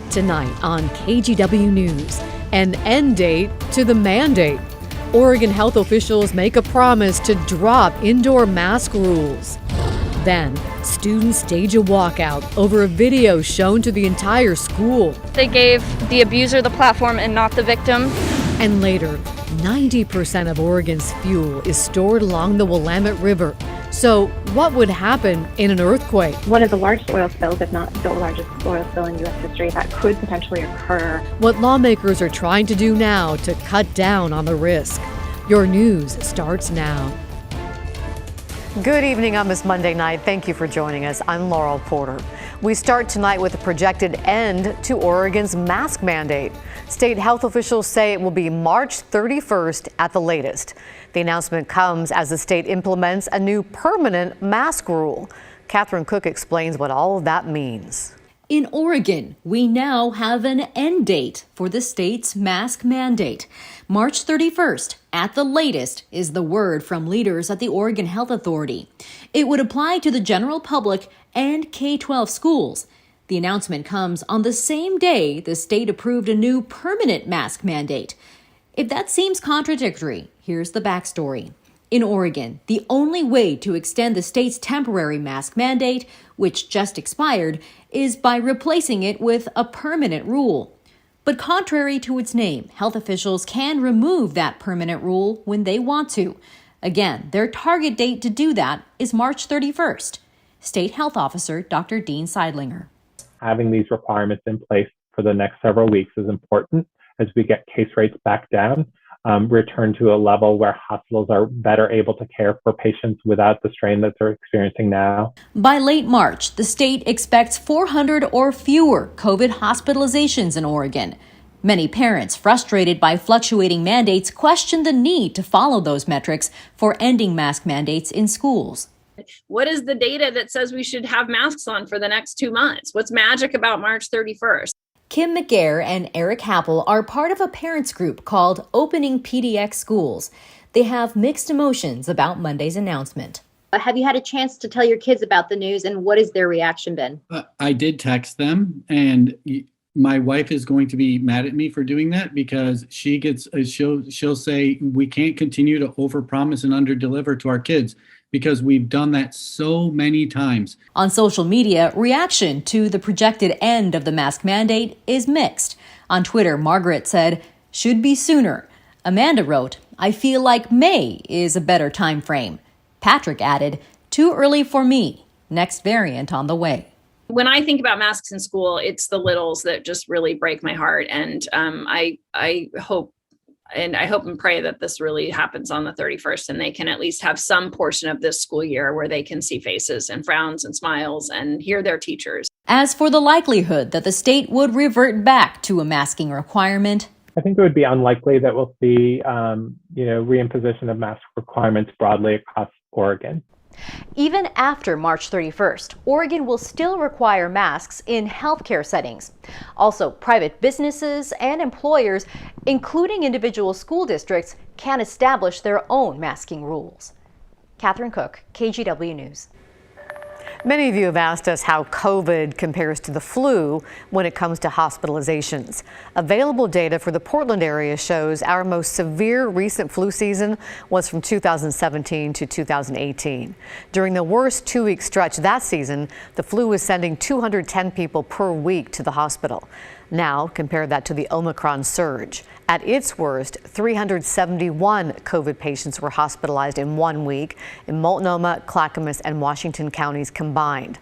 Tonight on KGW News, an end date to the mandate. Oregon health officials make a promise to drop indoor mask rules. Then, students stage a walkout over a video shown to the entire school. They gave the abuser the platform and not the victim. And later, 90% of Oregon's fuel is stored along the Willamette River. So, what would happen in an earthquake? One of the largest oil spills, if not the largest oil spill in U.S. history, that could potentially occur. What lawmakers are trying to do now to cut down on the risk. Your news starts now. Good evening on this Monday night. Thank you for joining us. I'm Laurel Porter. We start tonight with a projected end to Oregon's mask mandate. State health officials say it will be March 31st at the latest. The announcement comes as the state implements a new permanent mask rule. Catherine Cook explains what all of that means. In Oregon, we now have an end date for the state's mask mandate. March 31st, at the latest, is the word from leaders at the Oregon Health Authority. It would apply to the general public and K-12 schools. The announcement comes on the same day the state approved a new permanent mask mandate. If that seems contradictory, here's the backstory. In Oregon, the only way to extend the state's temporary mask mandate, which just expired, is by replacing it with a permanent rule. But contrary to its name, health officials can remove that permanent rule when they want to. Again, their target date to do that is March 31st. State Health Officer Dr. Dean Seidlinger. Having these requirements in place for the next several weeks is important as we get case rates back down. Return to a level where hospitals are better able to care for patients without the strain that they're experiencing now. By late March, the state expects 400 or fewer COVID hospitalizations in Oregon. Many parents, frustrated by fluctuating mandates, question the need to follow those metrics for ending mask mandates in schools. What is the data that says we should have masks on for the next 2 months? What's magic about March 31st? Kim McGarr and Eric Happel are part of a parents group called Opening PDX Schools. They have mixed emotions about Monday's announcement. Have you had a chance to tell your kids about the news, and what has their reaction been? I did text them, and my wife is going to be mad at me for doing that because she'll say we can't continue to overpromise and underdeliver to our kids, because we've done that so many times. On social media, reaction to the projected end of the mask mandate is mixed. On Twitter, Margaret said, "Should be sooner." Amanda wrote, "I feel like May is a better time frame." Patrick added, "Too early for me. Next variant on the way." When I think about masks in school, it's the littles that just really break my heart. And I hope and pray that this really happens on the 31st and they can at least have some portion of this school year where they can see faces and frowns and smiles and hear their teachers. As for the likelihood that the state would revert back to a masking requirement, I think it would be unlikely that we'll see, reimposition of mask requirements broadly across Oregon. Even after March 31st, Oregon will still require masks in healthcare settings. Also, private businesses and employers, including individual school districts, can establish their own masking rules. Catherine Cook, KGW News. Many of you have asked us how COVID compares to the flu when it comes to hospitalizations. Available data for the Portland area shows our most severe recent flu season was from 2017 to 2018. During the worst 2-week stretch that season, the flu was sending 210 people per week to the hospital. Now, compare that to the Omicron surge. At its worst, 371 COVID patients were hospitalized in 1 week in Multnomah, Clackamas, and Washington counties combined.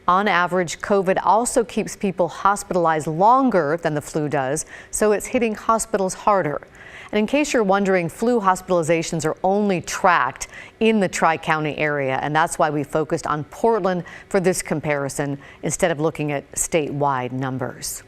On average, COVID also keeps people hospitalized longer than the flu does, so it's hitting hospitals harder. And in case you're wondering, flu hospitalizations are only tracked in the Tri-County area, and that's why we focused on Portland for this comparison instead of looking at statewide numbers.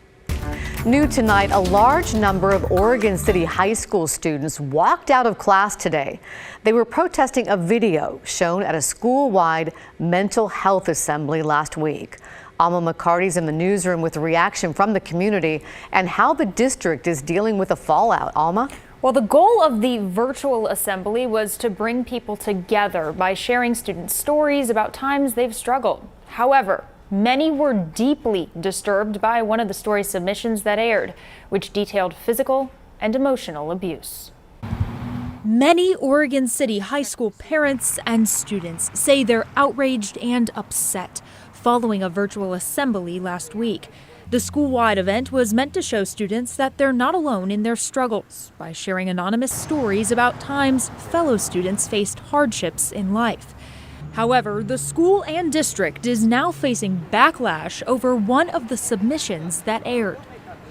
New tonight, a large number of Oregon City high school students walked out of class today. They were protesting a video shown at a school-wide mental health assembly last week. Alma McCarty's in the newsroom with a reaction from the community and how the district is dealing with the fallout. Alma? Well, the goal of the virtual assembly was to bring people together by sharing student stories about times they've struggled. However, Many were deeply disturbed by one of the story submissions that aired, which detailed physical and emotional abuse. Many Oregon City high school parents and students say they're outraged and upset following a virtual assembly last week. The school-wide event was meant to show students that they're not alone in their struggles by sharing anonymous stories about times fellow students faced hardships in life. However, the school and district is now facing backlash over one of the submissions that aired.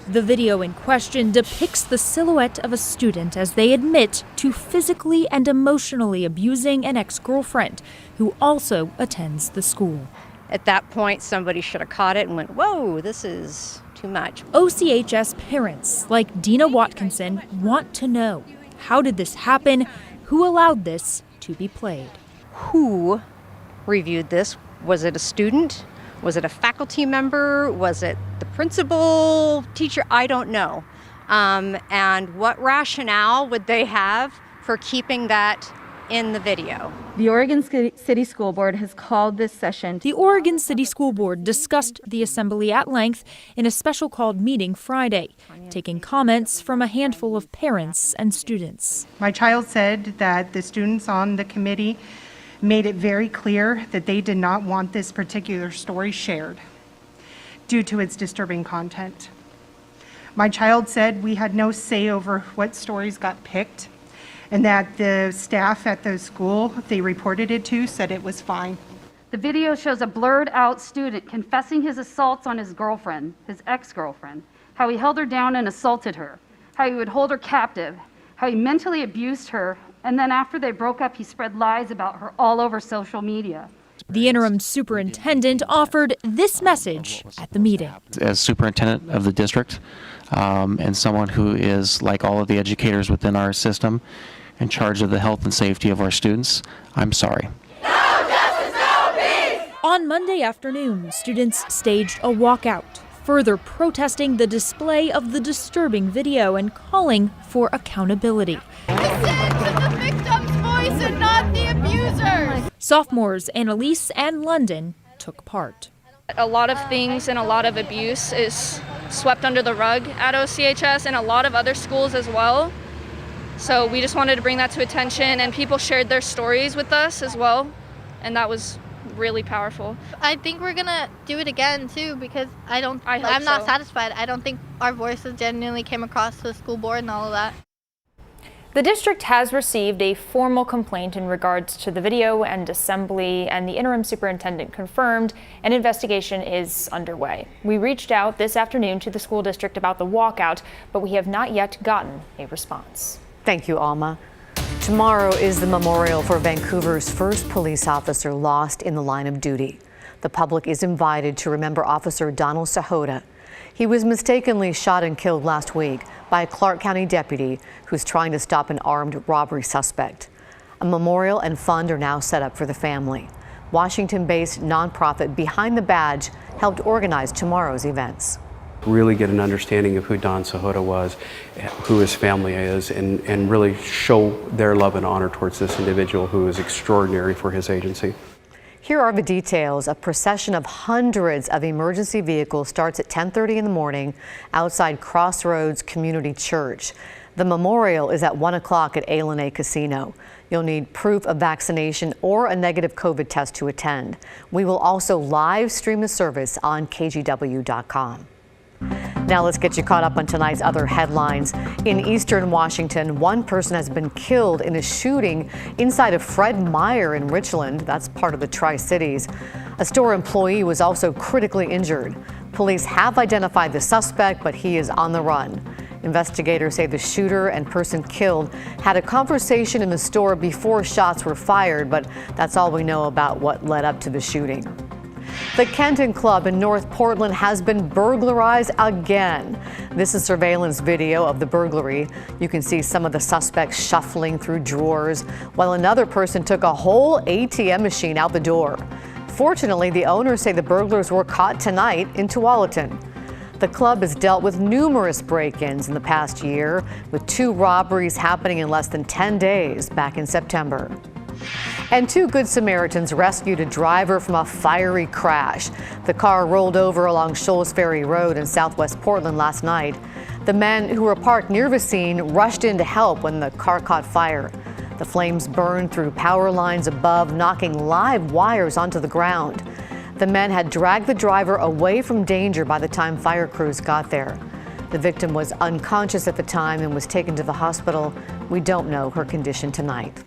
The video in question depicts the silhouette of a student as they admit to physically and emotionally abusing an ex-girlfriend who also attends the school. At that point, somebody should have caught it and went, whoa, this is too much. OCHS parents like Dina Watkinson want to know, how did this happen? Who allowed this to be played? Who reviewed this? Was it a student? Was it a faculty member? Was it the principal, teacher? I don't know. And what rationale would they have for keeping that in the video? The Oregon City School Board has called this session. The Oregon City School Board discussed the assembly at length in a special called meeting Friday, taking comments from a handful of parents and students. My child said that the students on the committee made it very clear that they did not want this particular story shared due to its disturbing content. My child said we had no say over what stories got picked, and that the staff at the school they reported it to said it was fine. The video shows a blurred out student confessing his assaults on his girlfriend, his ex-girlfriend, how he held her down and assaulted her, how he would hold her captive, how he mentally abused her, and then after they broke up, he spread lies about her all over social media. The interim superintendent offered this message at the meeting. As superintendent of the district, and someone who is, like all of the educators within our system, in charge of the health and safety of our students, I'm sorry. No justice, no peace! On Monday afternoon, students staged a walkout, further protesting the display of the disturbing video and calling for accountability. Listen to the victim's voice and not the abuser's. Sophomores Annalise and London took part. A lot of things and a lot of abuse is swept under the rug at OCHS and a lot of other schools as well. So we just wanted to bring that to attention, and people shared their stories with us as well, and that was really powerful. I think we're gonna do it again too, because I'm so. not satisfied. I don't think our voices genuinely came across to the school board and all of that. The district has received a formal complaint in regards to the video and assembly, and the interim superintendent confirmed an investigation is underway. We reached out this afternoon to the school district about the walkout, but we have not yet gotten a response. Thank you, Alma. Tomorrow is the memorial for Vancouver's first police officer lost in the line of duty. The public is invited to remember Officer Donald Sahota. He was mistakenly shot and killed last week by a Clark County deputy who's trying to stop an armed robbery suspect. A memorial and fund are now set up for the family. Washington-based nonprofit Behind the Badge helped organize tomorrow's events. Really get an understanding of who Don Sahota was, who his family is, and really show their love and honor towards this individual who is extraordinary for his agency. Here are the details. A procession of hundreds of emergency vehicles starts at 10:30 in the morning outside Crossroads Community Church. The memorial is at 1 o'clock at A&A Casino. You'll need proof of vaccination or a negative COVID test to attend. We will also live stream the service on KGW.com. Now let's get you caught up on tonight's other headlines. In eastern Washington, one person has been killed in a shooting inside of Fred Meyer in Richland. That's part of the Tri-Cities. A store employee was also critically injured. Police have identified the suspect, but he is on the run. Investigators say the shooter and person killed had a conversation in the store before shots were fired, but that's all we know about what led up to the shooting. The Kenton Club in North Portland has been burglarized again. This is surveillance video of the burglary. You can see some of the suspects shuffling through drawers, while another person took a whole ATM machine out the door. Fortunately, the owners say the burglars were caught tonight in Tualatin. The club has dealt with numerous break-ins in the past year, with 2 robberies happening in less than 10 days back in September. And 2 Good Samaritans rescued a driver from a fiery crash. The car rolled over along Shoals Ferry Road in southwest Portland last night. The men who were parked near the scene rushed in to help when the car caught fire. The flames burned through power lines above, knocking live wires onto the ground. The men had dragged the driver away from danger by the time fire crews got there. The victim was unconscious at the time and was taken to the hospital. We don't know her condition tonight.